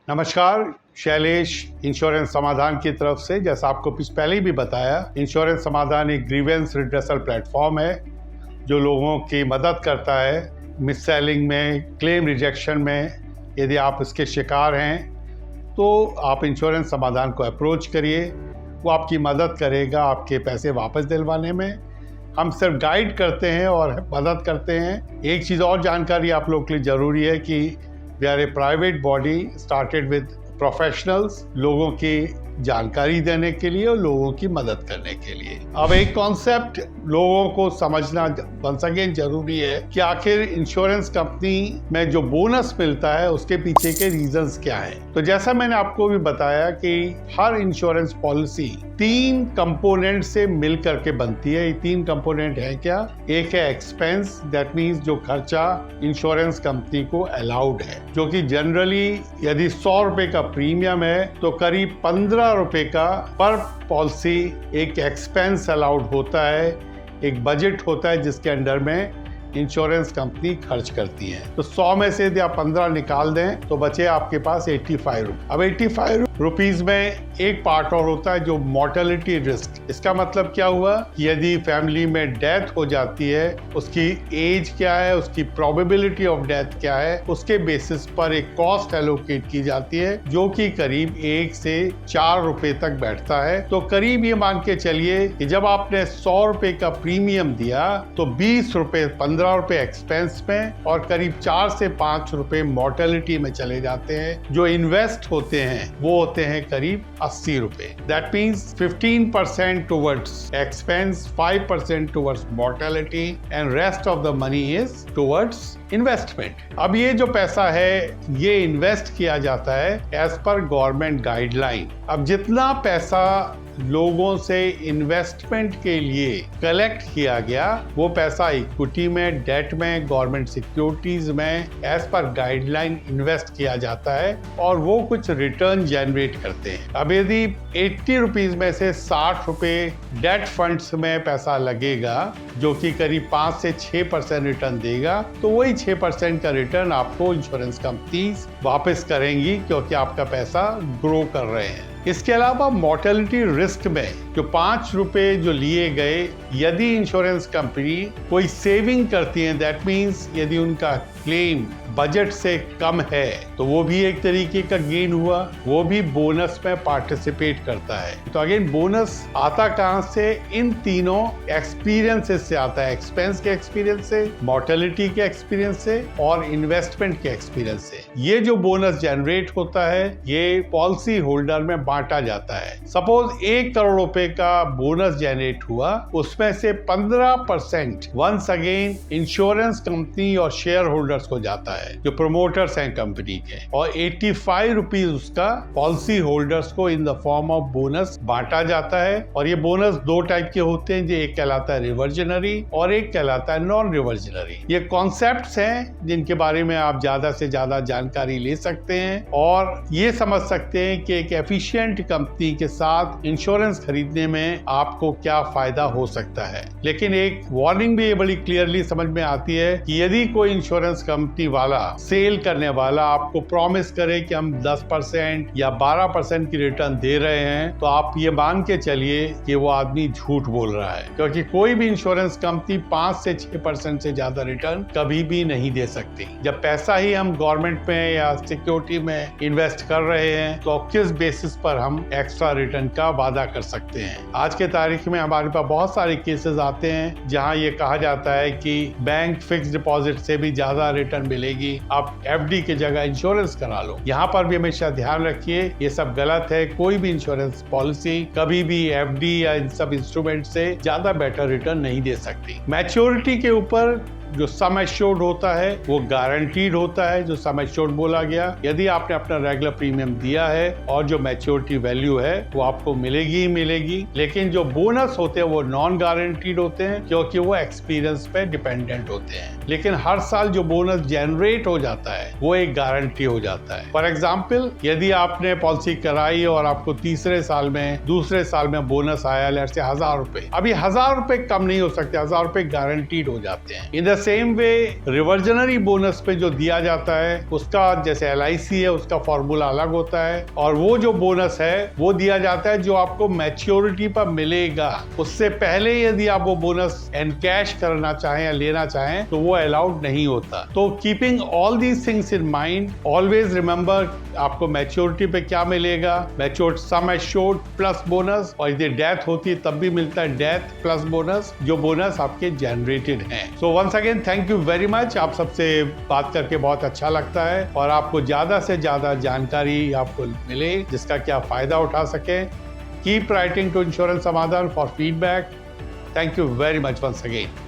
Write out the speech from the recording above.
नमस्कार, शैलेश इंश्योरेंस समाधान की तरफ से। जैसा आपको पहले ही भी बताया, इंश्योरेंस समाधान एक ग्रीवेंस रिड्रेसल प्लेटफॉर्म है जो लोगों की मदद करता है मिस सेलिंग में, क्लेम रिजेक्शन में। यदि आप इसके शिकार हैं तो आप इंश्योरेंस समाधान को अप्रोच करिए, वो आपकी मदद करेगा आपके पैसे वापस दिलवाने में। हम सिर्फ गाइड करते हैं और मदद करते हैं। एक चीज़ और जानकारी आप लोग के लिए ज़रूरी है कि we are a private body started with professionals, लोगों की जानकारी देने के लिए और लोगों की मदद करने के लिए। अब एक कॉन्सेप्ट लोगों को समझना वंस अगेन जरूरी है कि आखिर इंश्योरेंस कंपनी में जो बोनस मिलता है उसके पीछे के रीजंस क्या हैं। तो जैसा मैंने आपको भी बताया कि हर इंश्योरेंस पॉलिसी 3 कंपोनेंट से मिल करके बनती है। ये 3 कंपोनेंट है क्या? एक है एक्सपेंस, दैट मीन्स जो खर्चा इंश्योरेंस कंपनी को अलाउड है, जो कि जनरली यदि 100 रुपए का प्रीमियम है तो करीब 15 रुपए का पर पॉलिसी एक एक्सपेंस अलाउड होता है। एक बजट होता है जिसके अंडर में इंश्योरेंस कंपनी खर्च करती है। तो 100 में से यदि आप 15 निकाल दें तो बचे आपके पास 85 रुपये। अब 85 रुपीज में एक पार्ट और होता है जो मॉर्टेलिटी रिस्क। इसका मतलब क्या हुआ कि यदि फैमिली में डेथ हो जाती है, उसकी एज क्या है, उसकी प्रोबेबिलिटी ऑफ डेथ क्या है, उसके बेसिस पर एक कॉस्ट एलोकेट की जाती है जो कि करीब 1 से 4 रुपए तक बैठता है। तो करीब ये मान के चलिए कि जब आपने 100 रुपए का प्रीमियम दिया तो 20 रुपए, 15 रुपए एक्सपेंस में और करीब 4 से 5 रुपए मॉर्टेलिटी में चले जाते हैं। जो इन्वेस्ट होते हैं वो होते हैं करीब 80 रुपए। That means 15% towards expense, 5% towards mortality and rest of the money is towards investment. अब ये जो पैसा है ये इन्वेस्ट किया जाता है एज पर गवर्नमेंट गाइडलाइन। अब जितना पैसा लोगों से इन्वेस्टमेंट के लिए कलेक्ट किया गया वो पैसा इक्विटी में, डेट में, गवर्नमेंट सिक्योरिटीज में एज पर गाइडलाइन इन्वेस्ट किया जाता है और वो कुछ रिटर्न जनरेट करते हैं। अब यदि 80 रुपीज में से 60 रुपए डेट फंड्स में पैसा लगेगा जो कि करीब 5 से 6% रिटर्न देगा, तो वही 6% का रिटर्न आपको इंश्योरेंस कंपनी वापस करेंगी क्योंकि आपका पैसा ग्रो कर रहे हैं। इसके अलावा मॉर्टेलिटी रिस्क में जो 5 रुपए जो लिए गए, यदि इंश्योरेंस कंपनी कोई सेविंग करती है, दैट मीन्स यदि उनका क्लेम बजट से कम है तो वो भी एक तरीके का गेन हुआ, वो भी बोनस में पार्टिसिपेट करता है। तो अगेन बोनस आता कहां से? इन तीनों एक्सपीरियंसेस से आता है। एक्सपेंस के एक्सपीरियंस से, मॉर्टेलिटी के एक्सपीरियंस से और इन्वेस्टमेंट के एक्सपीरियंस से। ये जो बोनस जनरेट होता है ये पॉलिसी होल्डर में बांटा जाता है। सपोज 1 करोड़ रुपए का बोनस जनरेट हुआ, उसमें से 15% वंस अगेन इंश्योरेंस कंपनी और शेयर होल्डर्स को जाता है जो प्रमोटर्स हैं कंपनी के, और 85 रुपीज उसका पॉलिसी होल्डर्स को in the form of bonus बांटा जाता है। और ये बोनस 2 टाइप के होते हैं, जो एक कहलाता है रिवर्जनरी और एक कहलाता है नॉन रिवर्जनरी। ये कॉन्सेप्ट्स हैं जिनके बारे में आप ज्यादा से ज्यादा जानकारी ले सकते हैं और ये समझ सकते हैं कि एक एफिशिएंट कंपनी के साथ इंश्योरेंस खरीदने में आपको क्या फायदा हो सकता है। लेकिन एक वार्निंग भी बड़ी क्लियरली समझ में आती है कि यदि कोई इंश्योरेंस कंपनी वाला, सेल करने वाला आपको प्रॉमिस करे कि हम 10% या 12% की रिटर्न दे रहे हैं, तो आप ये मान के चलिए कि वो आदमी झूठ बोल रहा है, क्योंकि कोई भी इंश्योरेंस कंपनी 5 से 6% से ज्यादा रिटर्न कभी भी नहीं दे सकती। जब पैसा ही हम गवर्नमेंट में या सिक्योरिटी में इन्वेस्ट कर रहे हैं तो किस बेसिस पर हम एक्स्ट्रा रिटर्न का वादा कर सकते हैं? आज के तारीख में हमारे पास बहुत सारे केसेस आते हैं जहां ये कहा जाता है कि बैंक फिक्स डिपॉजिट से भी ज्यादा रिटर्न मिलेगी, आप एफडी की जगह इंश्योरेंस करा लो। यहाँ पर भी हमेशा ध्यान रखिए, ये सब गलत है। कोई भी इंश्योरेंस पॉलिसी कभी भी एफडी या इन सब इंस्ट्रूमेंट से ज्यादा बेटर रिटर्न नहीं दे सकती। मैच्योरिटी के ऊपर जो सम एश्योर्ड होता है वो गारंटीड होता है। जो सम एश्योर्ड बोला गया, यदि आपने अपना रेगुलर प्रीमियम दिया है और जो मैच्योरिटी वैल्यू है वो आपको मिलेगी ही मिलेगी। लेकिन जो बोनस होते हैं वो नॉन गारंटीड होते हैं क्योंकि वो एक्सपीरियंस पे डिपेंडेंट होते हैं। लेकिन हर साल जो बोनस जनरेट हो जाता है वो एक गारंटी हो जाता है। फॉर एग्जाम्पल, यदि आपने पॉलिसी कराई और आपको तीसरे साल में, दूसरे साल में बोनस आया लेट्स से 1000 रुपए, अभी 1000 रुपए कम नहीं हो सकते, 1000 रुपए गारंटीड हो जाते हैं। In the same way reversionary bonus पे जो दिया जाता है उसका, जैसे LIC है, उसका फॉर्मूला अलग होता है, और वो जो बोनस है वो दिया जाता है जो आपको मैच्योरिटी पर मिलेगा। उससे पहले यदि आप वो बोनस एनकैश करना चाहें या लेना चाहें तो वो अलाउड नहीं होता। तो keeping all these things in mind, always remember आपको मैच्योरिटी पे क्या मिलेगा, matured sum assured plus bonus, और यदि डेथ होती है तब भी मिलता है डेथ प्लस बोनस, जो बोनस आपके जनरेटेड हैं। So once again thank you very much. आप सबसे बात करके बहुत अच्छा लगता है और आपको ज्यादा से ज्यादा जानकारी आपको मिले जिसका क्या फायदा उठा सके। Keep writing to insurance Samadhan for feedback. Thank you very much once again.